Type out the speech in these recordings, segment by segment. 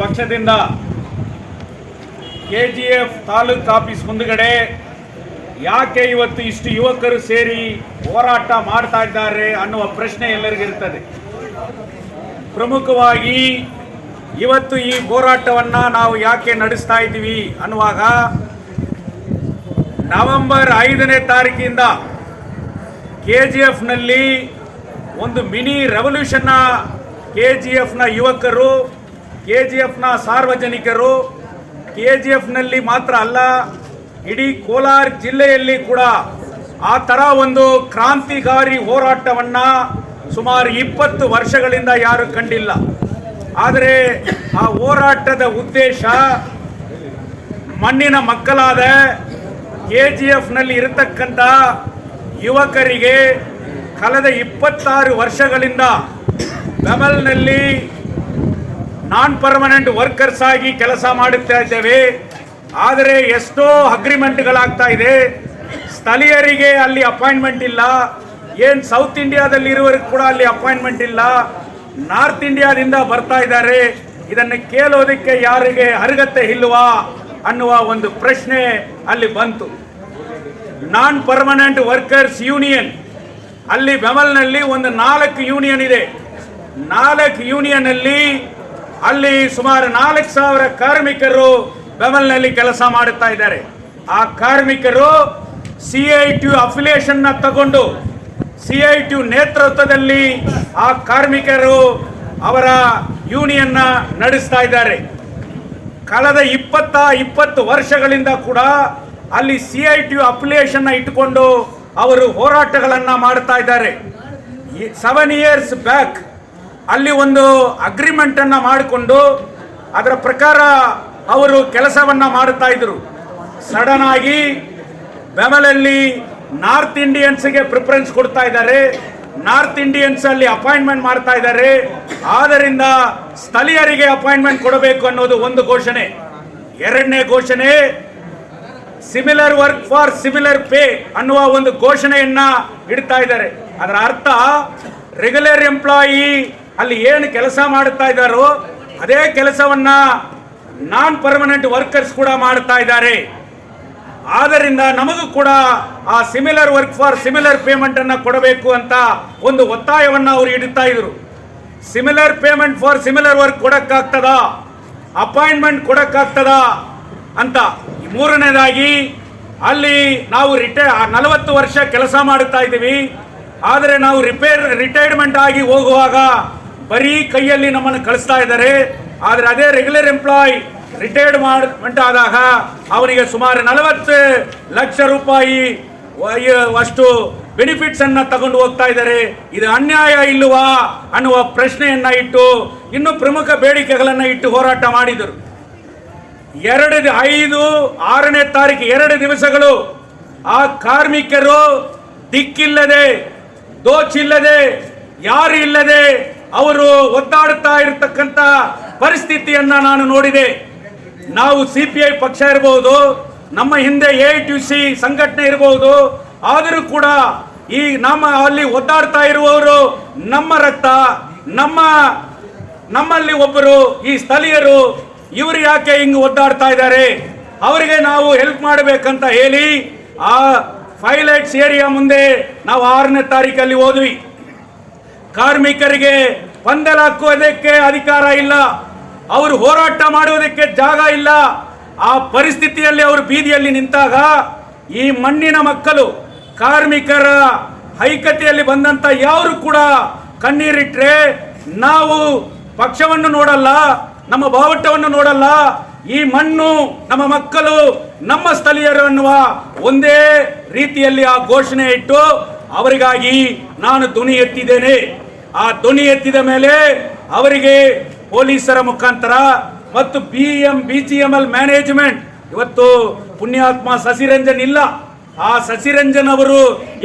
ಪಕ್ಷದಿಂದ KGF taluk office ಮುಂದುಗಡೆ ಯಾಕೆ ಇವತ್ತು ಇಷ್ಟು ಯುವಕರು ಸೇರಿ ಹೋರಾಟ ಮಾಡ್ತಾ ಇದ್ದಾರೆ ಅನ್ನುವ ಪ್ರಶ್ನೆ ಎಲ್ಲರಿಗಿರುತ್ತದೆ. ಪ್ರಮುಖವಾಗಿ ಇವತ್ತು ಈ ಹೋರಾಟವನ್ನು ನಾವು ಯಾಕೆ ನಡೆಸ್ತಾ ಇದ್ದೀವಿ ಅನ್ನುವಾಗ, ನವೆಂಬರ್ 5ನೇ ತಾರೀಕಿಂದ KGFನಲ್ಲಿ ಒಂದು ಮಿನಿ ರೆವಲ್ಯೂಷನ್ನ KGFನ ಯುವಕರು, KGFನ ಸಾರ್ವಜನಿಕರು, KGFನಲ್ಲಿ ಮಾತ್ರ ಅಲ್ಲ ಇಡೀ ಕೋಲಾರ ಜಿಲ್ಲೆಯಲ್ಲಿ ಕೂಡ ಆ ಥರ ಒಂದು ಕ್ರಾಂತಿಕಾರಿ ಹೋರಾಟವನ್ನು ಸುಮಾರು 20 ವರ್ಷಗಳಿಂದ ಯಾರು ಕಂಡಿಲ್ಲ. ಆದರೆ ಆ ಹೋರಾಟದ ಉದ್ದೇಶ ಮಣ್ಣಿನ ಮಕ್ಕಳಾದ KGFನಲ್ಲಿ ಇರತಕ್ಕಂಥ ಯುವಕರಿಗೆ ಕಳೆದ 26 ವರ್ಷಗಳಿಂದ ಬೆಮಲ್ನಲ್ಲಿ ನಾನ್ ಪರ್ಮನೆಂಟ್ ವರ್ಕರ್ಸ್ ಆಗಿ ಕೆಲಸ ಮಾಡುತ್ತಾ ಇದ್ದೇವೆ. ಆದರೆ ಎಷ್ಟೋ ಅಗ್ರಿಮೆಂಟ್ಗಳಾಗ್ತಾ ಇದೆ. ಸ್ಥಳೀಯರಿಗೆ ಅಲ್ಲಿ ಅಪಾಯಿಂಟ್ಮೆಂಟ್ ಇಲ್ಲ. ಏನು ಸೌತ್ ಇಂಡಿಯಾದಲ್ಲಿ ಇರುವವರಿಗೆ ಕೂಡ ಅಲ್ಲಿ ಅಪಾಯಿಂಟ್ಮೆಂಟ್ ಇಲ್ಲ. ನಾರ್ತ್ ಇಂಡಿಯಾದಿಂದ ಬರ್ತಾ ಇದ್ದಾರೆ. ಇದನ್ನು ಕೇಳೋದಕ್ಕೆ ಯಾರಿಗೆ ಅರ್ಹತೆ ಇಲ್ವಾ ಅನ್ನುವ ಒಂದು ಪ್ರಶ್ನೆ ಅಲ್ಲಿ ಬಂತು. ನಾನ್ ಪರ್ಮನೆಂಟ್ ವರ್ಕರ್ಸ್ ಯೂನಿಯನ್ ಅಲ್ಲಿ ಬೆಮಲ್ನಲ್ಲಿ ಒಂದು 4 ಯೂನಿಯನ್ ಇದೆ. 4 ಯೂನಿಯನ್ ಅಲ್ಲಿ ಸುಮಾರು 4,000 ಕಾರ್ಮಿಕರು ಬೆಮಲ್ನಲ್ಲಿ ಕೆಲಸ ಮಾಡುತ್ತಾ ಇದ್ದಾರೆ. ಆ ಕಾರ್ಮಿಕರು CITU ಅಫಿಲಿಯೇಷನ್ನ ತಗೊಂಡು CITU ನೇತೃತ್ವದಲ್ಲಿ ಆ ಕಾರ್ಮಿಕರು ಅವರ ಯೂನಿಯನ್ನ ನಡೆಸ್ತಾ ಇದ್ದಾರೆ. ಕಳೆದ 20 ವರ್ಷಗಳಿಂದ ಕೂಡ ಅಲ್ಲಿ CITU ಅಫಿಲಿಯೇಷನ್ನ ಇಟ್ಟುಕೊಂಡು ಅವರು ಹೋರಾಟಗಳನ್ನು ಮಾಡ್ತಾ ಇದ್ದಾರೆ. 7 years ಬ್ಯಾಕ್ ಅಲ್ಲಿ ಒಂದು ಅಗ್ರಿಮೆಂಟನ್ನು ಮಾಡಿಕೊಂಡು ಅದರ ಪ್ರಕಾರ ಅವರು ಕೆಲಸವನ್ನು ಮಾಡುತ್ತಾ ಇದ್ದರು. ಸಡನ್ ಆಗಿ ಬೆಮಲಲ್ಲಿ ನಾರ್ತ್ ಇಂಡಿಯನ್ಸ್ಗೆ ಪ್ರಿಫರೆನ್ಸ್ ಕೊಡ್ತಾ ಇದ್ದಾರೆ. ನಾರ್ತ್ ಇಂಡಿಯನ್ಸ್ ಅಲ್ಲಿ ಅಪಾಯಿಂಟ್ಮೆಂಟ್ ಮಾಡ್ತಾ ಇದ್ದಾರೆ. ಆದ್ದರಿಂದ ಸ್ಥಳೀಯರಿಗೆ ಅಪಾಯಿಂಟ್ಮೆಂಟ್ ಕೊಡಬೇಕು ಅನ್ನೋದು ಒಂದು ಘೋಷಣೆ. ಎರಡನೇ ಘೋಷಣೆ similar work for similar pay ಅನ್ನುವ ಒಂದು ಘೋಷಣೆಯನ್ನ ಇಡ್ತಾ ಇದ್ದಾರೆ. ಅದರ ಅರ್ಥ ರೆಗ್ಯುಲರ್ ಎಂಪ್ಲಾಯಿ ಅಲ್ಲಿ ಏನು ಕೆಲಸ ಮಾಡುತ್ತಾ ಇದ್ದಾರೋ ಅದೇ ಕೆಲಸವನ್ನ ನಾನ್ ಪರ್ಮನೆಂಟ್ ವರ್ಕರ್ಸ್ ಕೂಡ ಮಾಡ್ತಾ ಇದ್ದಾರೆ. ಆದ್ದರಿಂದ ನಮಗೂ ಕೂಡ ಆ similar work for similar payment ಅನ್ನ ಕೊಡಬೇಕು ಅಂತ ಒಂದು ಒತ್ತಾಯವನ್ನು ಅವರು ಇಡುತ್ತಾ ಇದ್ರು. Similar payment for similar work ಕೊಡಕ್ಕಾಗ್ತದ, ಅಪಾಯಿಂಟ್ಮೆಂಟ್ ಕೊಡಕ್ಕಾಗ್ತದ ಅಂತ. ಮೂರನೇದಾಗಿ ಅಲ್ಲಿ ನಾವು 40 ವರ್ಷ ಕೆಲಸ ಮಾಡುತ್ತಾ ಇದ್ದೀವಿ. ಆದರೆ ನಾವು ರಿಟೈರ್ಮೆಂಟ್ ಆಗಿ ಹೋಗುವಾಗ ಬರೀ ಕೈಯಲ್ಲಿ ನಮ್ಮನ್ನು ಕಳಿಸ್ತಾ ಇದ್ದಾರೆ. ಆದರೆ ಅದೇ ರೆಗ್ಯುಲರ್ ಎಂಪ್ಲಾಯ್ ರಿಟೈರ್ಮೆಂಟ್ ಆದಾಗ ಅವರಿಗೆ ಸುಮಾರು 40 ಲಕ್ಷ ರೂಪಾಯಿ ಅಷ್ಟು ಬೆನಿಫಿಟ್ಸ್ ಅನ್ನ ತಗೊಂಡು ಹೋಗ್ತಾ ಇದ್ದಾರೆ. ಇದು ಅನ್ಯಾಯ ಇಲ್ಲವಾ ಅನ್ನುವ ಪ್ರಶ್ನೆಯನ್ನ ಇಟ್ಟು ಇನ್ನು ಪ್ರಮುಖ ಬೇಡಿಕೆಗಳನ್ನು ಇಟ್ಟು ಹೋರಾಟ ಮಾಡಿದರು. 2, 5, 6ನೇ ತಾರೀಕು 2 ದಿವಸಗಳು ಆ ಕಾರ್ಮಿಕರು ದಿಕ್ಕಿಲ್ಲದೆ, ದೋಚಿಲ್ಲದೆ, ಯಾರು ಇಲ್ಲದೆ ಅವರು ಒದ್ದಾಡುತ್ತಾ ಇರತಕ್ಕಂಥ ಪರಿಸ್ಥಿತಿಯನ್ನ ನಾನು ನೋಡಿದೆ. ನಾವು CPI ಪಕ್ಷ ಇರಬಹುದು, ನಮ್ಮ ಹಿಂದೆ AITUC ಸಂಘಟನೆ ಇರಬಹುದು, ಆದರೂ ಕೂಡ ಈ ಅಲ್ಲಿ ಒದ್ದಾಡ್ತಾ ಇರುವವರು ನಮ್ಮ ರಕ್ತ, ನಮ್ಮಲ್ಲಿ ಒಬ್ಬರು ಈ ಸ್ಥಳೀಯರು. ಇವರು ಯಾಕೆ ಹಿಂಗೆ ಒದ್ದಾಡ್ತಾ ಇದ್ದಾರೆ, ಅವರಿಗೆ ನಾವು ಹೆಲ್ಪ್ ಮಾಡಬೇಕಂತ ಹೇಳಿ ಆ ಪೈಲಟ್ಸ್ ಏರಿಯಾ ಮುಂದೆ ನಾವು 6ನೇ ತಾರೀಕಲ್ಲಿ ಹೋದ್ವಿ. ಕಾರ್ಮಿಕರಿಗೆ ಪಂದೆಲ್ ಹಾಕುವುದಕ್ಕೆ ಅಧಿಕಾರ ಇಲ್ಲ, ಅವರು ಹೋರಾಟ ಮಾಡುವುದಕ್ಕೆ ಜಾಗ ಇಲ್ಲ. ಆ ಪರಿಸ್ಥಿತಿಯಲ್ಲಿ ಅವರು ಬೀದಿಯಲ್ಲಿ ನಿಂತಾಗ ಈ ಮಣ್ಣಿನ ಮಕ್ಕಳು ಕಾರ್ಮಿಕರ ಐಕ್ಯತೆಯಲ್ಲಿ ಬಂದಂತ ಯಾರು ಕೂಡ ಕಣ್ಣೀರಿಟ್ರೆ ನಾವು ಪಕ್ಷವನ್ನು ನೋಡಲ್ಲ, ನಮ್ಮ ಬಾವುಟವನ್ನು ನೋಡಲ್ಲ, ಈ ಮಣ್ಣು ನಮ್ಮ ಮಕ್ಕಳು, ನಮ್ಮ ಸ್ಥಳೀಯರು ಅನ್ನುವ ಒಂದೇ ರೀತಿಯಲ್ಲಿ ಆ ಘೋಷಣೆ ಇಟ್ಟು ಅವರಿಗಾಗಿ ನಾನು ಧ್ವನಿ ಎತ್ತಿದ್ದೇನೆ. ಆ ಧ್ವನಿ ಎತ್ತಿದ ಮೇಲೆ ಅವರಿಗೆ ಪೊಲೀಸರ ಮುಖಾಂತರ ಮತ್ತು BGML ಮ್ಯಾನೇಜ್ಮೆಂಟ್, ಇವತ್ತು ಪುಣ್ಯಾತ್ಮ ಸಸಿರಂಜನ್ ಇಲ್ಲ, ಆ ಸಸಿರಂಜನ್ ಅವರು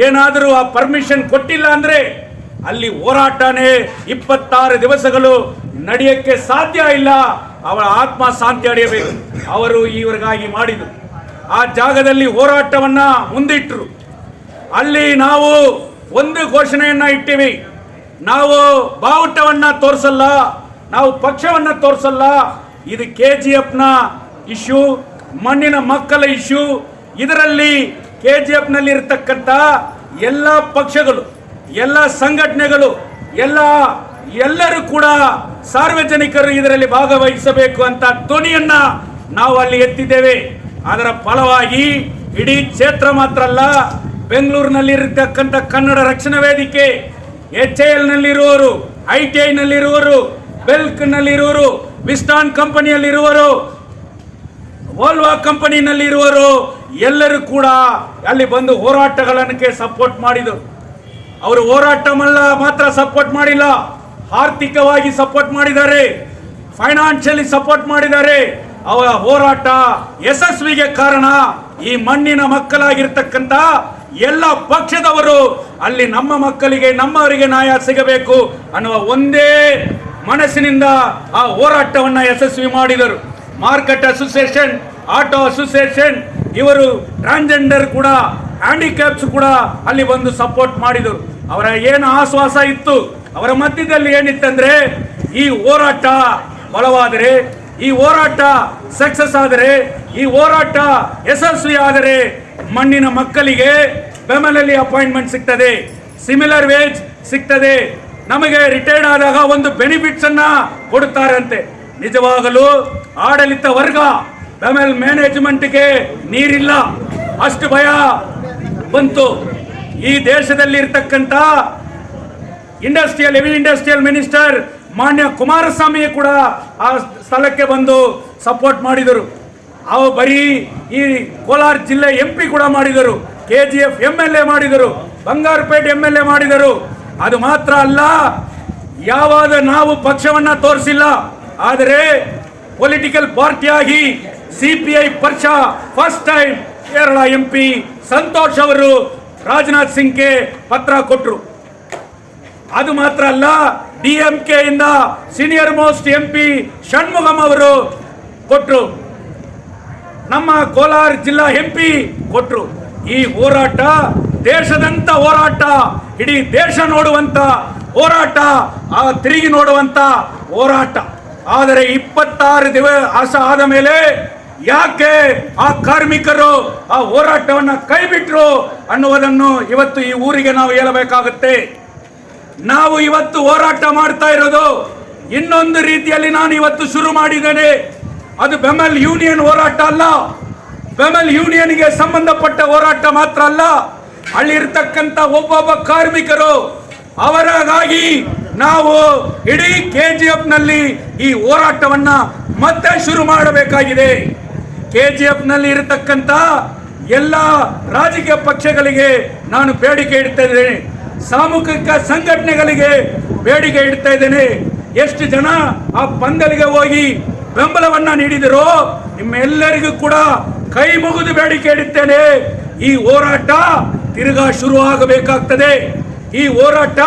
ಏನಾದರೂ ಆ ಪರ್ಮಿಷನ್ ಕೊಟ್ಟಿಲ್ಲ ಅಂದ್ರೆ ಅಲ್ಲಿ ಹೋರಾಟನೇ 26 ದಿವಸಗಳು ನಡೆಯಕ್ಕೆ ಸಾಧ್ಯ ಇಲ್ಲ. ಅವರ ಆತ್ಮ ಶಾಂತಿ ಅಡೆಯಬೇಕು. ಅವರು ಇವರಿಗಾಗಿ ಮಾಡಿದರು. ಆ ಜಾಗದಲ್ಲಿ ಹೋರಾಟವನ್ನ ಮುಂದಿಟ್ಟರು. ಅಲ್ಲಿ ನಾವು ಒಂದು ಘೋಷಣೆಯನ್ನ ಇಟ್ಟಿವಿ, ನಾವು ಬಾವುಟವನ್ನ ತೋರಿಸಲ್ಲ, ನಾವು ಪಕ್ಷವನ್ನ ತೋರಿಸಲ್ಲ, ಇದು KGFನ ಇಶ್ಯೂ, ಮಣ್ಣಿನ ಮಕ್ಕಳ ಇಶ್ಯೂ. ಇದರಲ್ಲಿ KGFನಲ್ಲಿ ಇರತಕ್ಕಂಥ ಎಲ್ಲ ಪಕ್ಷಗಳು, ಎಲ್ಲ ಸಂಘಟನೆಗಳು, ಎಲ್ಲರೂ ಕೂಡ ಸಾರ್ವಜನಿಕರು ಇದರಲ್ಲಿ ಭಾಗವಹಿಸಬೇಕು ಅಂತ ಧ್ವನಿಯನ್ನ ನಾವು ಅಲ್ಲಿ ಎತ್ತಿದ್ದೇವೆ. ಅದರ ಫಲವಾಗಿ ಇಡೀ ಕ್ಷೇತ್ರ ಮಾತ್ರ ಅಲ್ಲ, ಬೆಂಗಳೂರಿನಲ್ಲಿರತಕ್ಕಂಥ ಕನ್ನಡ ರಕ್ಷಣಾ ವೇದಿಕೆ, HAL ನಲ್ಲಿರುವವರು, ITI ನಲ್ಲಿರುವವರು, ಬೆಲ್ಕ್ನಲ್ಲಿರುವವರು, ವಿಸ್ಟಾನ್ ಕಂಪನಿಯಲ್ಲಿರುವರು, ವೋಲ್ವಾ ಕಂಪನಿನಲ್ಲಿರುವರು, ಎಲ್ಲರೂ ಕೂಡ ಅಲ್ಲಿ ಬಂದು ಹೋರಾಟಗಳನ್ನು ಸಪೋರ್ಟ್ ಮಾಡಿದರು. ಅವರು ಹೋರಾಟ ಮಾತ್ರ ಸಪೋರ್ಟ್ ಮಾಡಿಲ್ಲ, ಆರ್ಥಿಕವಾಗಿ ಸಪೋರ್ಟ್ ಮಾಡಿದ್ದಾರೆ, ಫೈನಾನ್ಷಿಯಲಿ ಸಪೋರ್ಟ್ ಮಾಡಿದ್ದಾರೆ. ಅವರ ಹೋರಾಟ ಯಶಸ್ವಿಗೆ ಕಾರಣ ಈ ಮಣ್ಣಿನ ಮಕ್ಕಳಾಗಿರ್ತಕ್ಕಂಥ ಎಲ್ಲ ಪಕ್ಷದವರು ಅಲ್ಲಿ ನಮ್ಮ ಮಕ್ಕಳಿಗೆ, ನಮ್ಮವರಿಗೆ ನ್ಯಾಯ ಸಿಗಬೇಕು ಅನ್ನುವ ಒಂದೇ ಮನಸ್ಸಿನಿಂದ ಆ ಹೋರಾಟವನ್ನು ಯಶಸ್ವಿ ಮಾಡಿದರು. ಮಾರ್ಕೆಟ್ ಅಸೋಸಿಯೇಷನ್, ಆಟೋ ಅಸೋಸಿಯೇಷನ್, ಇವರು ಟ್ರಾನ್ಸ್ಜೆಂಡರ್ ಕೂಡ, ಹ್ಯಾಂಡಿಕ್ಯಾಪ್ಸ್ ಕೂಡ ಅಲ್ಲಿ ಬಂದು ಸಪೋರ್ಟ್ ಮಾಡಿದರು. ಅವರ ಏನು ಆಶ್ವಾಸ ಇತ್ತು, ಅವರ ಮಧ್ಯದಲ್ಲಿ ಏನಿತ್ತಂದ್ರೆ ಈ ಹೋರಾಟ ಬಲವಾದರೆ, ಈ ಹೋರಾಟ ಸಕ್ಸಸ್ ಆದರೆ, ಈ ಹೋರಾಟ ಯಶಸ್ವಿ ಆದರೆ ಮಣ್ಣಿನ ಮಕ್ಕಳಿಗೆ ಬೆಂಬಲಲ್ಲಿ ಅಪಾಯಿಂಟ್ಮೆಂಟ್ ಸಿಗ್ತದೆ, ಸಿಮಿಲರ್ ವೇಜ್ ಸಿಗ್ತದೆ, ನಮಗೆ ರಿಟೈರ್ಡ್ ಆದಾಗ ಒಂದು ಬೆನಿಫಿಟ್ಸ್ ಅನ್ನ ಕೊಡುತ್ತಾರಂತೆ. ನಿಜವಾಗಲೂ ಆಡಳಿತ ವರ್ಗ ಬೆಮೆಲ್ ಮ್ಯಾನೇಜ್ಮೆಂಟ್ಗೆ ನೀರಿಲ್ಲ, ಅಷ್ಟು ಭಯ ಬಂತು. ಈ ದೇಶದಲ್ಲಿ ಇರ್ತಕ್ಕಂಥ ಹೆವಿ ಇಂಡಸ್ಟ್ರಿಯಲ್ ಮಿನಿಸ್ಟರ್ ಮಾನ್ಯ ಕುಮಾರಸ್ವಾಮಿ ಕೂಡ ಆ ಸ್ಥಳಕ್ಕೆ ಬಂದು ಸಪೋರ್ಟ್ ಮಾಡಿದರು. ಅವು ಬರೀ ಈ ಕೋಲಾರ ಜಿಲ್ಲೆ MP ಕೂಡ ಮಾಡಿದರು, KGF MLA ಮಾಡಿದರು, ಬಂಗಾರಪೇಟೆ MLA ಮಾಡಿದರು. ಅದು ಮಾತ್ರ ಅಲ್ಲ, ಯಾವಾಗ ನಾವು ಪಕ್ಷವನ್ನ ತೋರಿಸಿಲ್ಲ, ಆದರೆ ಪೊಲಿಟಿಕಲ್ ಪಾರ್ಟಿಯಾಗಿ CPI ಪಕ್ಷ first time Kerala MP Santosh ಅವರು ರಾಜನಾಥ್ ಸಿಂಗ್ಗೆ ಪತ್ರ ಕೊಟ್ಟರು. ಅದು ಮಾತ್ರ ಅಲ್ಲ, DMK ಇಂದ ಸೀನಿಯರ್ ಮೋಸ್ಟ್ MP ಷಣ್ಮುಗಂ ಅವರು ಕೊಟ್ಟರು, ನಮ್ಮ ಕೋಲಾರ ಜಿಲ್ಲಾ MP ಕೊಟ್ಟರು. ಈ ಹೋರಾಟ ದೇಶದಂತ ಹೋರಾಟ, ಇಡೀ ದೇಶ ನೋಡುವಂತ ಹೋರಾಟ, ಆ ತಿರುಗಿ ನೋಡುವಂತ ಹೋರಾಟ. ಆದರೆ 26 ದಿವಸ ಆದ ಮೇಲೆ ಯಾಕೆ ಆ ಕಾರ್ಮಿಕರು ಆ ಹೋರಾಟವನ್ನು ಕೈ ಬಿಟ್ಟರು ಅನ್ನುವುದನ್ನು ಇವತ್ತು ಈ ಊರಿಗೆ ನಾವು ಹೇಳಬೇಕಾಗುತ್ತೆ. ನಾವು ಇವತ್ತು ಹೋರಾಟ ಮಾಡ್ತಾ ಇರೋದು ಇನ್ನೊಂದು ರೀತಿಯಲ್ಲಿ ನಾನು ಇವತ್ತು ಶುರು ಮಾಡಿದ್ದೇನೆ. ಅದು ಬೆಮೆಲ್ ಯೂನಿಯನ್ ಹೋರಾಟ ಅಲ್ಲ, ಬೆಮೆಲ್ ಯೂನಿಯನ್ಗೆ ಸಂಬಂಧಪಟ್ಟ ಹೋರಾಟ ಮಾತ್ರ ಅಲ್ಲ, ಅಲ್ಲಿರ್ತಕ್ಕಂಥ ಒಬ್ಬೊಬ್ಬ ಕಾರ್ಮಿಕರು ಅವರಿಗಾಗಿ ನಾವು ಇಡೀ KGFನಲ್ಲಿ ಈ ಹೋರಾಟವನ್ನ ಮತ್ತೆ ಶುರು ಮಾಡಬೇಕಾಗಿದೆ. KGFನಲ್ಲಿ ಇರತಕ್ಕಂಥ ಎಲ್ಲ ರಾಜಕೀಯ ಪಕ್ಷಗಳಿಗೆ ನಾನು ಬೇಡಿಕೆ ಇಡ್ತಾ ಇದ್ದೇನೆ, ಸಾಮೂಹಿಕ ಸಂಘಟನೆಗಳಿಗೆ ಬೇಡಿಕೆ ಇಡ್ತಾ ಇದ್ದೇನೆ. ಎಷ್ಟು ಜನ ಆ ಪಂದಲಿಗೆ ಹೋಗಿ ಬೆಂಬಲವನ್ನ ನೀಡಿದರೋ ನಿಮ್ಮೆಲ್ಲರಿಗೂ ಕೂಡ ಕೈ ಮುಗಿದು ಬೇಡಿಕೆ ಇಡುತ್ತೇನೆ. ಈ ಹೋರಾಟ ತಿರುಗಾ ಶುರು ಆಗಬೇಕಾಗ್ತದೆ. ಈ ಹೋರಾಟ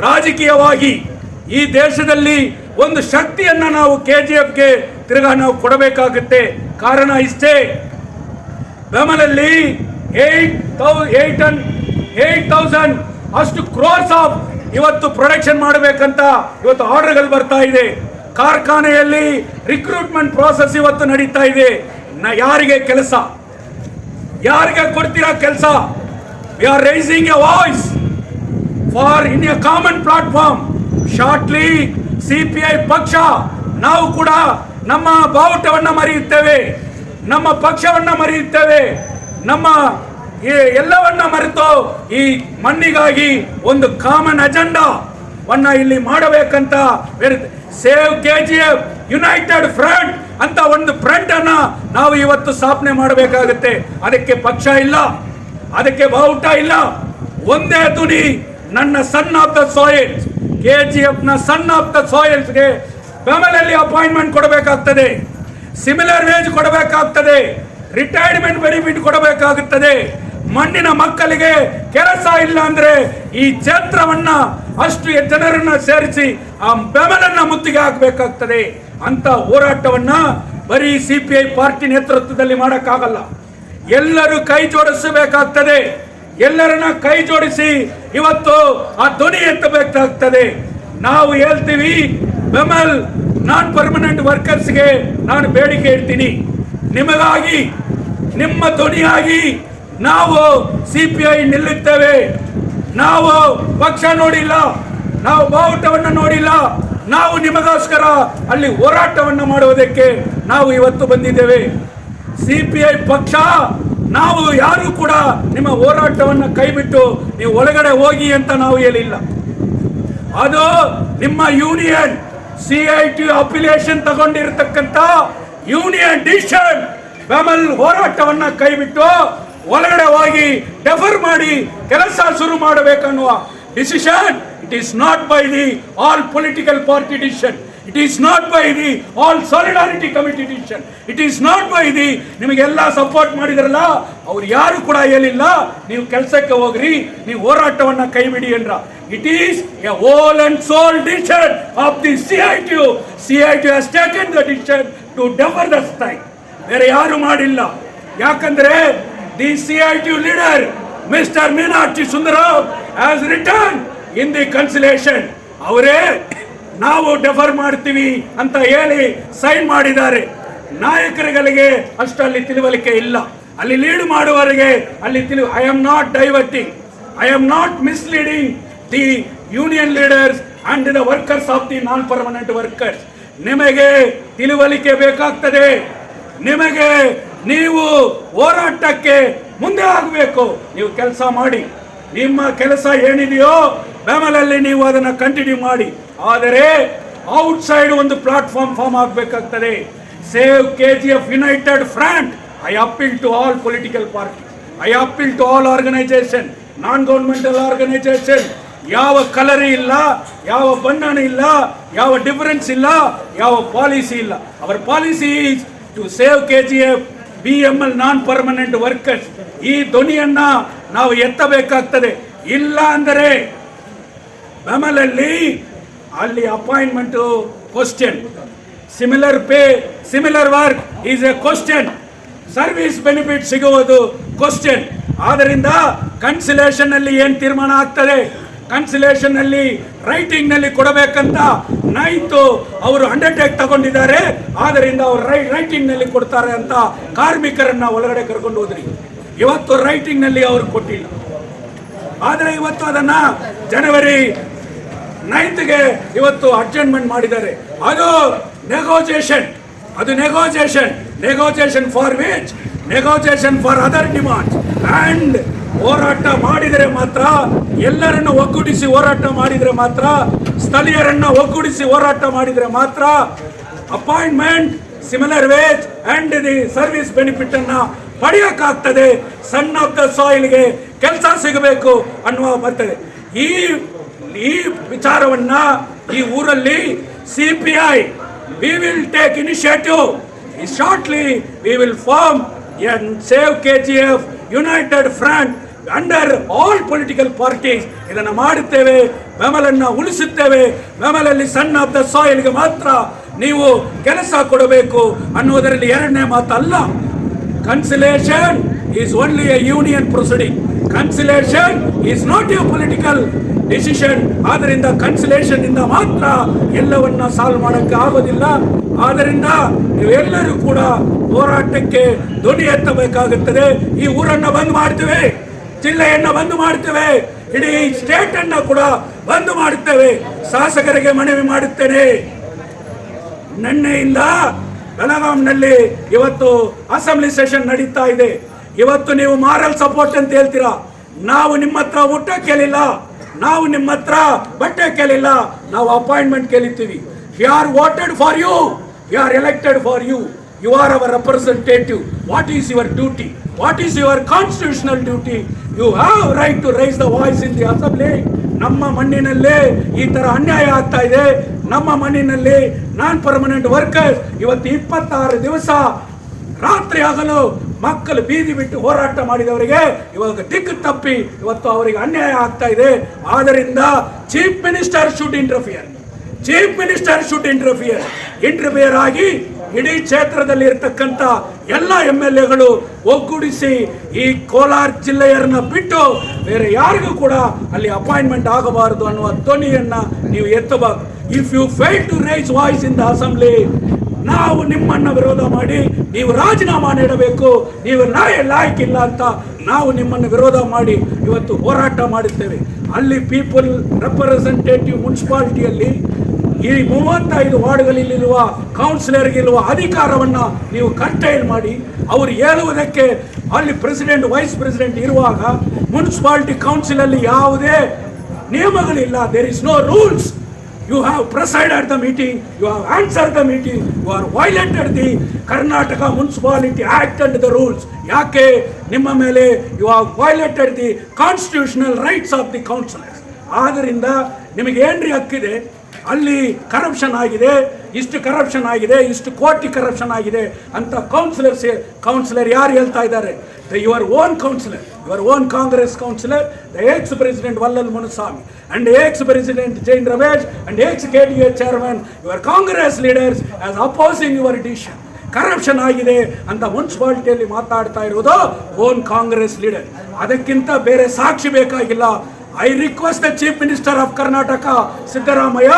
ರಾಜಕೀಯವಾಗಿ ಈ ದೇಶದಲ್ಲಿ ಒಂದು ಶಕ್ತಿಯನ್ನ ನಾವು KGFಗೆ ತಿರುಗಾ ನಾವು ಕೊಡಬೇಕಾಗುತ್ತೆ. ಕಾರಣ ಇಷ್ಟೇ, ಬೆಮಲಲ್ಲಿ 8,000 ಅಷ್ಟು ಕ್ರೋರ್ಸ್ ಆಫ್ ಇವತ್ತು ಪ್ರೊಡಕ್ಷನ್ ಮಾಡಬೇಕಂತ ಇವತ್ತು ಆರ್ಡರ್ಗಳು ಬರ್ತಾ ಇದೆ. ಕಾರ್ಖಾನೆಯಲ್ಲಿ ರಿಕ್ರೂಟ್ಮೆಂಟ್ ಪ್ರಾಸೆಸ್ ಇವತ್ತು ನಡೀತಾ ಇದೆ. ಯಾರಿಗೆ ಕೆಲಸ, ಯಾರಿಗೆ ಕೊಡ್ತೀರಾ ಕೆಲಸ? We are raising a voice for in a common platform. Shortly CPI ಪಕ್ಷ ನಾವು ಕೂಡ ನಮ್ಮ ಬಾವುಟವನ್ನ ಮರೆಯುತ್ತೇವೆ, ನಮ್ಮ ಪಕ್ಷವನ್ನ ಮರೆಯುತ್ತೇವೆ, ನಮ್ಮ ಎಲ್ಲವನ್ನ ಮರೆತು ಈ ಮಣ್ಣಿಗಾಗಿ ಒಂದು ಕಾಮನ್ ಅಜೆಂಡಾವನ್ನ ಇಲ್ಲಿ ಮಾಡಬೇಕಂತ ಸೇವ್ KGF ಯುನೈಟೆಡ್ ಫ್ರಂಟ್ ಅಂತ ಒಂದು ಫ್ರಂಟ್ ಅನ್ನ ನಾವು ಇವತ್ತು ಸ್ಥಾಪನೆ ಮಾಡಬೇಕಾಗುತ್ತೆ. ಅದಕ್ಕೆ ಪಕ್ಷ ಇಲ್ಲ, ಅದಕ್ಕೆ ಬಾವುಟ ಇಲ್ಲ, ಒಂದೇ ಧ್ವನಿ. ನನ್ನ ಸನ್ ಆಫ್ ದ ಸಾಯಿಲ್ಸ್, KGFನ ಸನ್ ಆಫ್ ದ ಸಾಯಿಲ್ಸ್ಗೆ ಬೆಂಬಲಲ್ಲಿ ಅಪಾಯಿಂಟ್ಮೆಂಟ್ ಕೊಡಬೇಕಾಗ್ತದೆ, ಸಿಮಿಲರ್ ವೇಜ್ ಕೊಡಬೇಕಾಗ್ತದೆ, ರಿಟೈರ್ಮೆಂಟ್ ಬೆನಿಫಿಟ್ ಕೊಡಬೇಕಾಗುತ್ತದೆ. ಮಣ್ಣಿನ ಮಕ್ಕಳಿಗೆ ಕೆಲಸ ಇಲ್ಲ ಅಂದ್ರೆ ಈ ಕ್ಷೇತ್ರವನ್ನ ಅಷ್ಟು ಜನರನ್ನ ಸೇರಿಸಿ ಆ ಬೆಂಬಲನ್ನ ಮುತ್ತಿಗೆ ಹಾಕಬೇಕಾಗ್ತದೆ. ಅಂತ ಹೋರಾಟವನ್ನ ಬರೀ CPI ಪಾರ್ಟಿ ನೇತೃತ್ವದಲ್ಲಿ ಮಾಡಕ್ಕಾಗಲ್ಲ. ಎಲ್ಲರೂ ಕೈ ಜೋಡಿಸಬೇಕಾಗ್ತದೆ. ಎಲ್ಲರನ್ನ ಕೈ ಜೋಡಿಸಿ ಇವತ್ತು ಆ ಧ್ವನಿ ಎತ್ತಬೇಕಾಗ್ತದೆ. ನಾವು ಹೇಳ್ತೀವಿ ಬೆಮೆಲ್ ನಾನ್ ಪರ್ಮನೆಂಟ್ ವರ್ಕರ್ಸ್ಗೆ ನಾನು ಬೇಡಿಕೆ ಇಡ್ತೀನಿ, ನಿಮಗಾಗಿ, ನಿಮ್ಮ ಧ್ವನಿಯಾಗಿ ನಾವು CPI ನಿಲ್ಲುತ್ತೇವೆ. ನಾವು ಪಕ್ಷ ನೋಡಿಲ್ಲ, ನಾವು ಬಾವುಟವನ್ನು ನೋಡಿಲ್ಲ, ನಾವು ನಿಮಗೋಸ್ಕರ ಅಲ್ಲಿ ಹೋರಾಟವನ್ನು ಮಾಡುವುದಕ್ಕೆ ನಾವು ಇವತ್ತು ಬಂದಿದ್ದೇವೆ. CPI ಪಕ್ಷ ನಾವು ಯಾರು ಕೂಡ ನಿಮ್ಮ ಹೋರಾಟವನ್ನು ಕೈಬಿಟ್ಟು ನೀವು ಒಳಗಡೆ ಹೋಗಿ ಅಂತ ನಾವು ಹೇಳಿಲ್ಲ. ಅದು ನಿಮ್ಮ ಯೂನಿಯನ್ CIT ಅಫಿಲಿಯೇಷನ್ ತಗೊಂಡಿರತಕ್ಕಂತ ಯೂನಿಯನ್ ಡಿಸಿಷನ್. ಬೆಮಲ್ ಹೋರಾಟವನ್ನ ಕೈಬಿಟ್ಟು ಒಳಗಡೆ ಹೋಗಿ ಡೆಫರ್ ಮಾಡಿ ಕೆಲಸ ಶುರು ಮಾಡಬೇಕನ್ನುವ decision. It is not by the all political party decision. It is not by the all solidarity committee decision. It is not by the ನಿಮಗೆಲ್ಲ ಸಪೋರ್ಟ್ ಮಾಡಿದ್ರಲ್ಲ ಅವ್ರು ಯಾರು ಕೂಡ ಹೇಳಿಲ್ಲ ನೀವು ಕೆಲಸಕ್ಕೆ ಹೋಗ್ರಿ, ನೀವು ಹೋರಾಟವನ್ನ ಕೈ ಬಿಡಿ ಅಂದ್ರ. It is a whole and sole decision of the CIT. CIT has taken the decision to defer the strike. ಬೇರೆ ಯಾರು ಮಾಡಿಲ್ಲ. ಯಾಕಂದ್ರೆ the CIT leader mister Meenakshi Sundararao has written in the conciliation. ಅವರೇ ನಾವು ಡೆಫರ್ ಮಾಡ್ತೀವಿ ಅಂತ ಹೇಳಿ ಸೈನ್ ಮಾಡಿದ್ದಾರೆ. ನಾಯಕರುಗಳಿಗೆ ಅಷ್ಟಲ್ಲಿ ತಿಳುವಳಿಕೆ ಇಲ್ಲ, ಅಲ್ಲಿ ಲೀಡ್ ಮಾಡುವವರಿಗೆ ಅಲ್ಲಿ I am not diverting, I am not misleading the union leaders and the workers of the non permanent workers. ನಿಮಗೆ ತಿಳುವಳಿಕೆ ಬೇಕಾಗ್ತದೆ. ನಿಮಗೆ ನೀವು ಹೋರಾಟಕ್ಕೆ ಮುಂದೆ ಆಗಬೇಕು. ನೀವು ಕೆಲಸ ಮಾಡಿ, ನಿಮ್ಮ ಕೆಲಸ ಏನಿದೆಯೋ ಬೆಮಲಲ್ಲಿ ನೀವು ಅದನ್ನು ಕಂಟಿನ್ಯೂ ಮಾಡಿ. ಆದರೆ ಔಟ್ಸೈಡ್ ಒಂದು ಪ್ಲಾಟ್ಫಾರ್ಮ್ ಫಾರ್ಮ್ ಆಗಬೇಕಾಗ್ತದೆ. Save KGF united front. I appeal to all political party, I appeal to all organisation, non governmental organisation. ಯಾವ ಕಲರ್ ಇಲ್ಲ, ಯಾವ ಬಣ್ಣನೂ ಇಲ್ಲ, ಯಾವ ಡಿಫರೆನ್ಸ್ ಇಲ್ಲ, ಯಾವ ಪಾಲಿಸಿ ಇಲ್ಲ. Our policy is to save KGF BML non permanent workers. ಈ ಧ್ವನಿಯನ್ನ ನಾವು ಎತ್ತಬೇಕಾಗ್ತದೆ. ಇಲ್ಲ ಅಂದರೆ ಬೆಮಲಲ್ಲಿ ಅಲ್ಲಿ appointment question, similar pay similar work is a question, service benefit ಸಿಗುವುದು ಕ್ವಶನ್. ಆದ್ದರಿಂದ ಕನ್ಸಿಲೇಷನ್ ಅಲ್ಲಿ ಏನ್ ತೀರ್ಮಾನ ಆಗ್ತದೆ, ಕನ್ಸಿಲೇಷನ್ ಅಲ್ಲಿ ರೈಟಿಂಗ್ ನಲ್ಲಿ ಕೊಡಬೇಕಂತ 9th ಅವರು ಅಂಡರ್ಟೇಕ್ ತಗೊಂಡಿದ್ದಾರೆ. ಆದ್ದರಿಂದ ಅವರು ರೈಟಿಂಗ್ ನಲ್ಲಿ ಕೊಡ್ತಾರೆ ಅಂತ ಕಾರ್ಮಿಕರನ್ನ ಒಳಗಡೆ ಕರ್ಕೊಂಡು ಹೋದ್ರಿ. ಇವತ್ತು ರೈಟಿಂಗ್ ನಲ್ಲಿ ಅವರು ಕೊಟ್ಟಿಲ್ಲ. ಆದರೆ ಇವತ್ತು ಅದನ್ನ ಜನವರಿ 9th ಇವತ್ತು ಅಡ್ಜಸ್ಟ್ಮೆಂಟ್ ಮಾಡಿದ್ದಾರೆ. ಅದು ನೆಗೋಸಿಯೇಷನ್, ಅದು negotiation for wage, negotiation for other demands. And ಹೋರಾಟ ಮಾಡಿದರೆ ಮಾತ್ರ, ಎಲ್ಲರನ್ನು ಒಗ್ಗೂಡಿಸಿ ಹೋರಾಟ ಮಾಡಿದರೆ ಮಾತ್ರ, ಸ್ಥಳೀಯರನ್ನ ಒಗ್ಗೂಡಿಸಿ ಹೋರಾಟ ಮಾಡಿದರೆ ಮಾತ್ರ appointment, similar wage and the service benefit ಅನ್ನ ಪಡೆಯಕ್ಕಾಗ್ತದೆ. ಸನ್ ಆಫ್ ದ ಸಾಯಿಲ್ಗೆ ಕೆಲಸ ಸಿಗಬೇಕು ಅನ್ನುವ ಬರ್ತದೆ. ಈ ವಿಚಾರವನ್ನ ಈ ಊರಲ್ಲಿ CPI we will take initiative. Shortly we will form a Save KGF United Front under all political parties. ಇದನ್ನು ಮಾಡುತ್ತೇವೆ, ಬೆಮಲನ್ನು ಉಳಿಸುತ್ತೇವೆ. ಬೆಮಲಲ್ಲಿ ಸನ್ ಆಫ್ ದ ಸಾಯಿಲ್ಗೆ ಮಾತ್ರ ನೀವು ಕೆಲಸ ಕೊಡಬೇಕು ಅನ್ನುವುದರಲ್ಲಿ ಎರಡನೇ ಮಾತಲ್ಲ. Conciliation is only a union proceeding. Conciliation is not a political decision. ಆದ್ದರಿಂದ conciliation ಇಂದ ಮಾತ್ರ ಎಲ್ಲವನ್ನ ಸಾಲ್ವ್ ಮಾಡಕ್ಕೆ ಆಗೋದಿಲ್ಲ. ಆದ್ದರಿಂದ ನೀವೆಲ್ಲರೂ ಕೂಡ ಹೋರಾಟಕ್ಕೆ ಧ್ವನಿ ಎತ್ತಬೇಕಾಗುತ್ತದೆ. ಈ ಊರನ್ನ ಬಂದ್ ಮಾಡ್ತೇವೆ, ಜಿಲ್ಲೆಯನ್ನ ಬಂದ್ ಮಾಡ್ತೇವೆ, ಇಡೀ ಸ್ಟೇಟ್ ಅನ್ನ ಕೂಡ ಬಂದ್ ಮಾಡುತ್ತೇವೆ. ಶಾಸಕರಿಗೆ ಮನವಿ ಮಾಡುತ್ತೇನೆ, ನಿನ್ನೆಯಿಂದ ಬೆಳಗಾಂನಲ್ಲಿ ಇವತ್ತು ಅಸೆಂಬ್ಲಿ ಸೆಷನ್ ನಡೀತಾ ಇದೆ. ಇವತ್ತು ನೀವು ಮಾರಲ್ ಸಪೋರ್ಟ್ ಅಂತ ಹೇಳ್ತೀರಾ. ನಾವು ನಿಮ್ಮ ಹತ್ರ ಊಟ ಕೇಳಿಲ್ಲ, ನಾವು ನಿಮ್ಮ ಹತ್ರ ಬಟ್ಟೆ ಕೇಳಿಲ್ಲ, ನಾವು ಅಪಾಯಿಂಟ್ಮೆಂಟ್ ಕೇಳಿರ್ತೀವಿ. We are voted for you, we are elected for you, you are our representative. What is your duty? What is your constitutional duty? You have right to raise the voice in the assembly. ನಮ್ಮ ಮಣ್ಣಿನಲ್ಲೇ ಈ ತರ ಅನ್ಯಾಯ ಆಗ್ತಾ ಇದೆ. ನಮ್ಮ ಮಣ್ಣಿನಲ್ಲಿ ನಾನ್ permanent workers ಇವತ್ತು 26 ದಿವಸ ರಾತ್ರಿ ಹಗಲು ಮಕ್ಕಳು ಬೀದಿ ಬಿಟ್ಟು ಹೋರಾಟ ಮಾಡಿದವರಿಗೆ ಇವಾಗ ದಿಕ್ಕು ತಪ್ಪಿ ಇವತ್ತು ಅವರಿಗೆ ಅನ್ಯಾಯ ಆಗ್ತಾ ಇದೆ. ಆದ್ದರಿಂದ chief minister should interfere, chief minister should interfere ಆಗಿ ಇಡೀ ಕ್ಷೇತ್ರದಲ್ಲಿ ಇರತಕ್ಕಂತ ಎಲ್ಲ MLAಗಳು ಒಗ್ಗೂಡಿಸಿ ಈ ಕೋಲಾರ ಜಿಲ್ಲೆಯರನ್ನ ಬಿಟ್ಟು ಬೇರೆ ಯಾರಿಗೂ ಕೂಡ ಅಲ್ಲಿ ಅಪಾಯಿಂಟ್ಮೆಂಟ್ ಆಗಬಾರದು ಅನ್ನುವ ಧ್ವನಿಯನ್ನ ನೀವು ಎತ್ತಬೇಕು. If you fail to raise voice in the assembly, ನಾವು ನಿಮ್ಮನ್ನು ವಿರೋಧ ಮಾಡಿ ನೀವು ರಾಜೀನಾಮೆ ನೀಡಬೇಕು, ನೀವು ಲಾಯಕ್ಕಿಲ್ಲ ಅಂತ ನಾವು ನಿಮ್ಮನ್ನು ವಿರೋಧ ಮಾಡಿ ಇವತ್ತು ಹೋರಾಟ ಮಾಡುತ್ತೇವೆ. ಅಲ್ಲಿ ಪೀಪಲ್ ರೆಪ್ರೆಸೆಂಟೇಟಿವ್ ಮುನ್ಸಿಪಾಲಿಟಿಯಲ್ಲಿ ಈ 35 ವಾರ್ಡ್ಗಳಲ್ಲಿರುವ ಕೌನ್ಸಿಲರ್ಗಿರುವ ಅಧಿಕಾರವನ್ನು ನೀವು ಕರ್ಟೈಲ್ ಮಾಡಿ ಅವರು ಹೇಳುವುದಕ್ಕೆ ಅಲ್ಲಿ ಪ್ರೆಸಿಡೆಂಟ್ ವೈಸ್ ಪ್ರೆಸಿಡೆಂಟ್ ಇರುವಾಗ ಮುನ್ಸಿಪಾಲಿಟಿ ಕೌನ್ಸಿಲಲ್ಲಿ ಯಾವುದೇ ನಿಯಮಗಳಿಲ್ಲ. There is no rules. You have presided the meeting, you have answered the meeting, you have violated the Karnataka Municipality Act and the rules. ಯಾಕೆ ನಿಮ್ಮ ಮೇಲೆ you have violated the constitutional rights of the councillors. ಆದ್ದರಿಂದ ನಿಮಗೆ ಏನ್ರಿ ಹಕ್ಕಿದೆ? ಅಲ್ಲಿ corruption ಆಗಿದೆ, ಇಷ್ಟು ಕರಪ್ಷನ್ ಆಗಿದೆ, ಇಷ್ಟು ಕೋಟಿ ಕರಪ್ಷನ್ ಆಗಿದೆ ಅಂತ ಕೌನ್ಸಿಲರ್ ಯಾರು ಹೇಳ್ತಾ ಇದ್ದಾರೆ? Your own councillor, your own Congress councillor, the ex president Vallal Munuswamy and ex-president Jain Ramesh and ex-KDA chairman, your Congress leaders as opposing your decision. Corruption ಆಗಿದೆ ಅಂತ ಮುನ್ಸಿಪಾಲಿಟಿಯಲ್ಲಿ ಮಾತಾಡ್ತಾ ಇರೋದು ಓನ್ ಕಾಂಗ್ರೆಸ್ ಲೀಡರ್. ಅದಕ್ಕಿಂತ ಬೇರೆ ಸಾಕ್ಷಿ ಬೇಕಾಗಿಲ್ಲ. I request the chief minister of Karnataka Siddaramaiah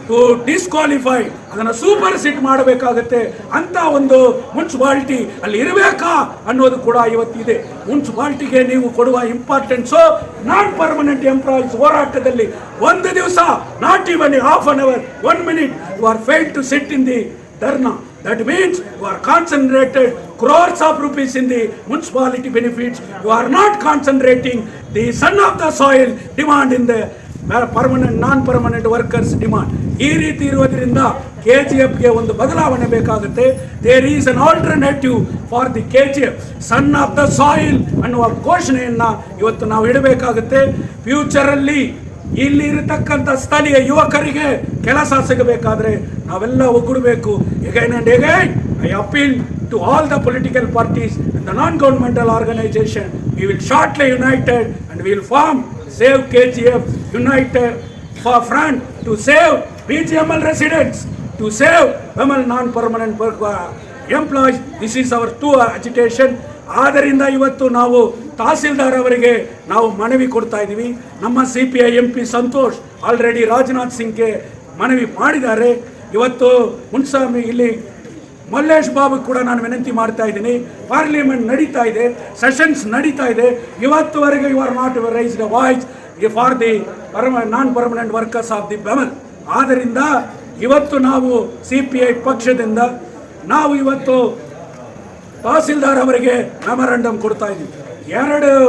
to disqualify, ಅದನ್ನು supersede ಮಾಡಬೇಕಾಗತ್ತೆ. ಅಂತ ಒಂದು ಮುನ್ಸಿಪಾಲಿಟಿ ಅಲ್ಲಿ ಇರಬೇಕಾ ಅನ್ನೋದು ಕೂಡ ಇವತ್ತಿದೆ. ಮುನ್ಸಿಪಾಲಿಟಿಗೆ ನೀವು ಕೊಡುವ ಇಂಪಾರ್ಟೆನ್ಸು ನಾನ್ ಪರ್ಮನೆಂಟ್ ಎಂಪ್ಲಾಯೀಸ್ ಹೋರಾಟದಲ್ಲಿ ಒಂದು ದಿವಸ, not even half an hour, 1 minute you are failed to sit in the dharna. That means you are concentrated crores of rupees in the municipality benefits. You are not concentrating the son of the soil demand in the permanent non-permanent workers demand. ಈ ರೀತಿ ಇರುವುದರಿಂದ KGFಗೆ ಒಂದು ಬದಲಾವಣೆ ಬೇಕಾಗುತ್ತೆ. There is an alternative for the KGF, son of the soil ಅನ್ನುವ ಘೋಷಣೆಯನ್ನು ಇವತ್ತು ನಾವು ಇಡಬೇಕಾಗುತ್ತೆ. ಫ್ಯೂಚರಲ್ಲಿ ಇಲ್ಲಿ ಇರತಕ್ಕಂಥ ಸ್ಥಳೀಯ ಯುವಕರಿಗೆ ಕೆಲಸ ಸಿಗಬೇಕಾದ್ರೆ ನಾವೆಲ್ಲ ಒಗ್ಗೂಡಬೇಕು. Again and again I appeal to all the political parties and the non-governmental organization. We will shortly united and we will form Save KGF United for Front to save BGML residents, to save Bemal non-permanent employees. This is our true agitation. ಆದ್ದರಿಂದ ಇವತ್ತು ನಾವು ತಹಸೀಲ್ದಾರ್ ಅವರಿಗೆ ನಾವು ಮನವಿ ಕೊಡ್ತಾ ಇದ್ದೀವಿ. ನಮ್ಮ CPI MP Santosh already Rajnath ಸಿಂಗ್ಗೆ ಮನವಿ ಮಾಡಿದ್ದಾರೆ. ಇವತ್ತು ಮುನ್ಸ್ವಾಮಿ ಇಲ್ಲಿ ಮಲ್ಲೇಶ್ ಬಾಬು ಕೂಡ ನಾನು ವಿನಂತಿ ಮಾಡ್ತಾ ಇದ್ದೀನಿ. ಪಾರ್ಲಿಮೆಂಟ್ ನಡೀತಾ ಇದೆ, ಸೆಷನ್ಸ್ ನಡೀತಾ ಇದೆ. ಇವತ್ತುವರೆಗೆ you are not raised a voice for the non permanent workers of the BEML. ಆದ್ದರಿಂದ ಇವತ್ತು ನಾವು CPI ಪಕ್ಷದಿಂದ ನಾವು ಇವತ್ತು ತಹಸೀಲ್ದಾರ್ ಅವರಿಗೆ ಮೆಮೊರಂಡಮ್ ಕೊಡ್ತಾ ಇದ್ದೀವಿ. 2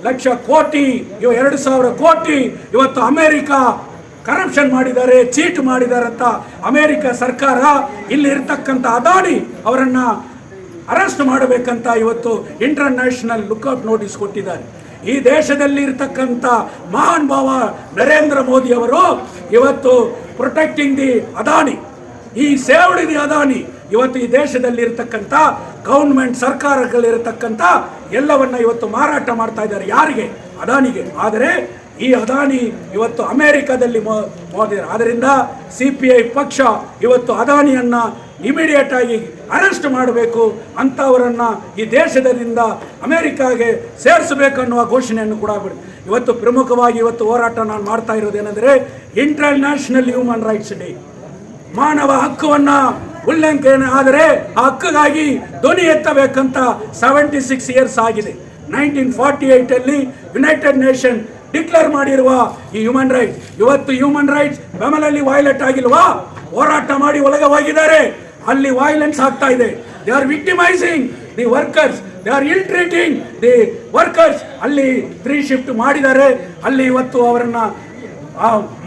ಲಕ್ಷ ಕೋಟಿ, 2,000 ಕೋಟಿ ಇವತ್ತು ಅಮೇರಿಕಾ ಕರಪ್ಷನ್ ಮಾಡಿದ್ದಾರೆ, ಚೀಟ್ ಮಾಡಿದ್ದಾರೆ ಅಂತ ಅಮೇರಿಕ ಸರ್ಕಾರ ಇಲ್ಲಿ ಇರ್ತಕ್ಕಂಥ ಅದಾನಿ ಅವರನ್ನು ಅರೆಸ್ಟ್ ಮಾಡಬೇಕಂತ ಇವತ್ತು ಇಂಟರ್ನ್ಯಾಷನಲ್ ಲುಕ್ಔಟ್ ನೋಟಿಸ್ ಕೊಟ್ಟಿದ್ದಾರೆ. ಈ ದೇಶದಲ್ಲಿ ಇರ್ತಕ್ಕಂಥ ಮಹಾನ್ ಭಾವ ನರೇಂದ್ರ ಮೋದಿ ಅವರು ಇವತ್ತು ಪ್ರೊಟೆಕ್ಟಿಂಗ್ ದಿ ಅದಾನಿ, ಈ ಸೇವ್ಡ್ ದಿ ಅದಾನಿ. ಇವತ್ತು ಈ ದೇಶದಲ್ಲಿ ಇರತಕ್ಕಂಥ ಗೌರ್ಮೆಂಟ್ ಸರ್ಕಾರಗಳಿರತಕ್ಕಂಥ ಎಲ್ಲವನ್ನ ಇವತ್ತು ಮಾರಾಟ ಮಾಡ್ತಾ ಇದ್ದಾರೆ. ಯಾರಿಗೆ? ಅದಾನಿಗೆ. ಆದರೆ ಈ ಅದಾನಿ ಇವತ್ತು ಅಮೇರಿಕಾದಲ್ಲಿ ಮೋದಿ. ಆದ್ದರಿಂದ CPI ಪಕ್ಷ ಇವತ್ತು ಅದಾನಿಯನ್ನು ಇಮಿಡಿಯೇಟ್ ಆಗಿ ಅರೆಸ್ಟ್ ಮಾಡಬೇಕು, ಅಂಥವರನ್ನು ಈ ದೇಶದಿಂದ ಅಮೇರಿಕಾಗೆ ಸೇರಿಸಬೇಕನ್ನುವ ಘೋಷಣೆಯನ್ನು ಕೂಡ ಇವತ್ತು ಪ್ರಮುಖವಾಗಿ ಇವತ್ತು ಹೋರಾಟ ನಾನು ಮಾಡ್ತಾ ಇರೋದೇನೆಂದರೆ ಇಂಟರ್ನ್ಯಾಷನಲ್ ಹ್ಯೂಮನ್ ರೈಟ್ಸ್ ಡೇ. ಮಾನವ ಹಕ್ಕುವನ್ನು ಉಲ್ಲಂಘನೆ ಆದರೆ ಆ ಹಕ್ಕಿಗಾಗಿ ಧ್ವನಿ ಎತ್ತಬೇಕಂತ 76 ಇಯರ್ಸ್ ಆಗಿದೆ. 1948 ಯುನೈಟೆಡ್ ನೇಷನ್ ಡಿಕ್ಲೇರ್ ಮಾಡಿರುವ ಈ ಹ್ಯೂಮನ್ ರೈಟ್ಸ್, ಇವತ್ತು ಹ್ಯೂಮನ್ ರೈಟ್ಸ್ ಬೆಮಲಲ್ಲಿ ವೈಲೇಟ್ ಆಗಿಲ್ವಾ? ಹೋರಾಟ ಮಾಡಿ ಒಳಗೆ ಹೋಗಿದ್ದಾರೆ, ಅಲ್ಲಿ ವೈಲೆನ್ಸ್ ಆಗ್ತಾ ಇದೆ. They are victimising the workers, they are ill treating the workers. ಅಲ್ಲಿ 3 ಶಿಫ್ಟ್ ಮಾಡಿದ್ದಾರೆ, ಅಲ್ಲಿ ಇವತ್ತು ಅವರನ್ನ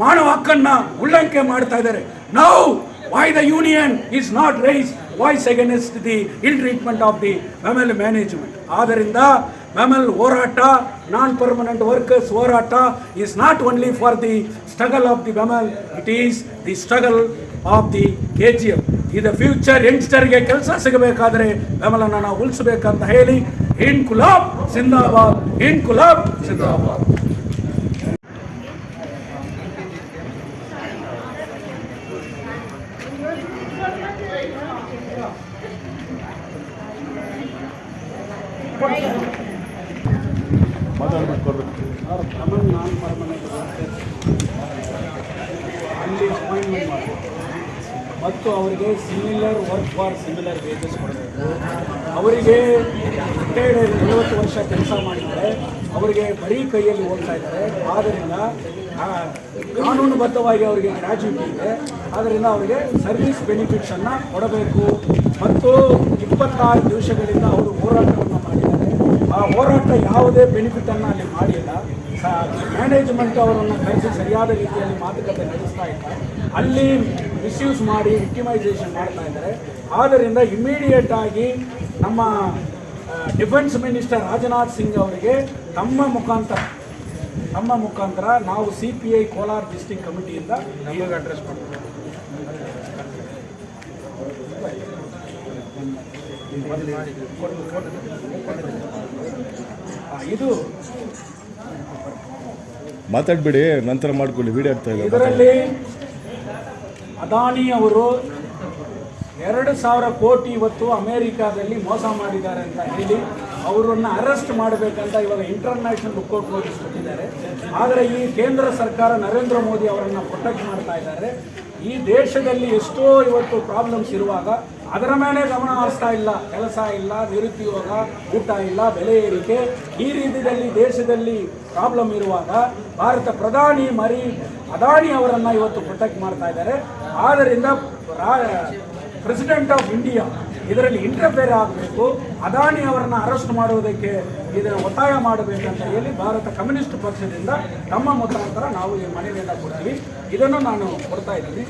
ಮಾನವ ಹಕ್ಕನ್ನು ಉಲ್ಲಂಘನೆ ಮಾಡ್ತಾ ಇದ್ದಾರೆ. Now why the union is not raised voice against the ill treatment of the Bemal management. ಆದ್ದರಿಂದ Bemal ಹೋರಾಟ, ನಾನ್ ಪರ್ಮನೆಂಟ್ ವರ್ಕರ್ಸ್ ಹೋರಾಟ is not only for the struggle of the Bemal, it is the struggle of the KGF. ಇದು future ಯಂಗ್ಸ್ಟರ್ಗೆ ಕೆಲಸ ಸಿಗಬೇಕಾದ್ರೆ ಬೆಮಲನ್ನು ನಾವು ಉಳಿಸಬೇಕಂತ ಹೇಳಿ ಇನ್ಕುಲಾಬ್ ಜಿಂದಾಬಾದ್, ಇನ್ಕುಲಾಬ್ ಜಿಂದಾಬಾದ್. ಅಲ್ಲಿ appointment ಮಾಡಿ ಮತ್ತು ಅವರಿಗೆ similar work for similar wages ಕೊಡಬೇಕು. ಅವರಿಗೆ ರಿಟೈರ್ಡ್ 40 ವರ್ಷ ಕೆಲಸ ಮಾಡಿದ್ದಾರೆ, ಅವರಿಗೆ ಬರೀ ಕೈಯಲ್ಲಿ ಓದ್ತಾ ಇದ್ದಾರೆ. ಆದ್ದರಿಂದ ಕಾನೂನುಬದ್ಧವಾಗಿ ಅವರಿಗೆ ಗ್ರ್ಯಾಚ್ಯುಟಿ ಇದೆ, ಆದ್ದರಿಂದ ಅವರಿಗೆ ಸರ್ವಿಸ್ ಬೆನಿಫಿಟ್ಸನ್ನು ಕೊಡಬೇಕು. ಮತ್ತು 26 ದಿವಸಗಳಿಂದ ಅವರು ಹೋರಾಟವನ್ನು ಮಾಡಿದ್ದಾರೆ. ಆ ಹೋರಾಟ ಯಾವುದೇ ಬೆನಿಫಿಟನ್ನು ಅಲ್ಲಿ ಮಾಡಿಲ್ಲ. ಮ್ಯಾನೇಜ್ಮೆಂಟ್ ಅವರನ್ನು ಕರೆಸಿ ಸರಿಯಾದ ರೀತಿಯಲ್ಲಿ ಮಾತುಕತೆ ನಡೆಸ್ತಾ ಇಲ್ಲ, ಅಲ್ಲಿ ಮಿಸ್ಯೂಸ್ ಮಾಡಿ ವಿಕ್ಟಿಮೈಸೇಷನ್ ಮಾಡ್ತಾ ಇದ್ದಾರೆ. ಆದ್ದರಿಂದ ಇಮಿಡಿಯೇಟ್ ಆಗಿ ನಮ್ಮ ಡಿಫೆನ್ಸ್ ಮಿನಿಸ್ಟರ್ ರಾಜನಾಥ್ ಸಿಂಗ್ ಅವರಿಗೆ ತಮ್ಮ ಮುಖಾಂತರ ನಾವು CPI ಕೋಲಾರ ಡಿಸ್ಟ್ರಿಕ್ಟ್ ಕಮಿಟಿಯಿಂದ ನಮಗೆ ಅಡ್ರೆಸ್ ಮಾಡ್ತೀವಿ. ಇದು ಮಾತಾಡ್ಬೇಡಿ, ನಂತರ ಮಾಡ್ಕೊಳ್ಳಿ, ವಿಡಿಯೋ ಆಗ್ತಾ ಇದೆ. ಇದರಲ್ಲಿ ಅದಾನಿ ಅವರು 2,000 ಕೋಟಿ ಇವತ್ತು ಅಮೇರಿಕಾದಲ್ಲಿ ಮೋಸ ಮಾಡಿದ್ದಾರೆ ಅಂತ ಹೇಳಿ ಅವರನ್ನು ಅರೆಸ್ಟ್ ಮಾಡಬೇಕಂತ ಇವಾಗ ಇಂಟರ್ನ್ಯಾಷನಲ್ ಲುಕ್ಔಟ್ ನೋಟಿಸ್ ಕೊಟ್ಟಿದ್ದಾರೆ. ಆದರೆ ಈ ಕೇಂದ್ರ ಸರ್ಕಾರ ನರೇಂದ್ರ ಮೋದಿ ಅವರನ್ನು ಪ್ರೊಟೆಕ್ಟ್ ಮಾಡ್ತಾ ಇದ್ದಾರೆ. ಈ ದೇಶದಲ್ಲಿ ಎಷ್ಟೋ ಇವತ್ತು ಪ್ರಾಬ್ಲಮ್ಸ್ ಇರುವಾಗ ಅದರ ಮೇಲೆ ಗಮನ ಹರಿಸ್ತಾ ಇಲ್ಲ. ಕೆಲಸ ಇಲ್ಲ, ನಿರುದ್ಯೋಗ, ಊಟ ಇಲ್ಲ, ಬೆಲೆ ಏರಿಕೆ, ಈ ರೀತಿಯಲ್ಲಿ ದೇಶದಲ್ಲಿ ಪ್ರಾಬ್ಲಮ್ ಇರುವಾಗ ಭಾರತ ಪ್ರಧಾನಿ ಅದಾನಿ ಅವರನ್ನು ಇವತ್ತು ಪ್ರೊಟೆಕ್ಟ್ ಮಾಡ್ತಾ ಇದ್ದಾರೆ. ಆದ್ದರಿಂದ ಪ್ರೆಸಿಡೆಂಟ್ ಆಫ್ ಇಂಡಿಯಾ ಇದರಲ್ಲಿ ಇಂಟರ್ಫೇರ್ ಆಗಬೇಕು, ಅದಾನಿ ಅವರನ್ನು ಅರೆಸ್ಟ್ ಮಾಡುವುದಕ್ಕೆ ಇದನ್ನು ಒತ್ತಾಯ ಮಾಡಬೇಕಂತ ಹೇಳಿ ಭಾರತ ಕಮ್ಯುನಿಸ್ಟ್ ಪಕ್ಷದಿಂದ ನಮ್ಮ ಮುಖಾಂತರ ನಾವು ಈ ಮನವಿಯನ್ನು ಕೊಡ್ತೀವಿ. ಇದನ್ನು ನಾನು ಕೊಡ್ತಾ ಇದ್ದೀನಿ.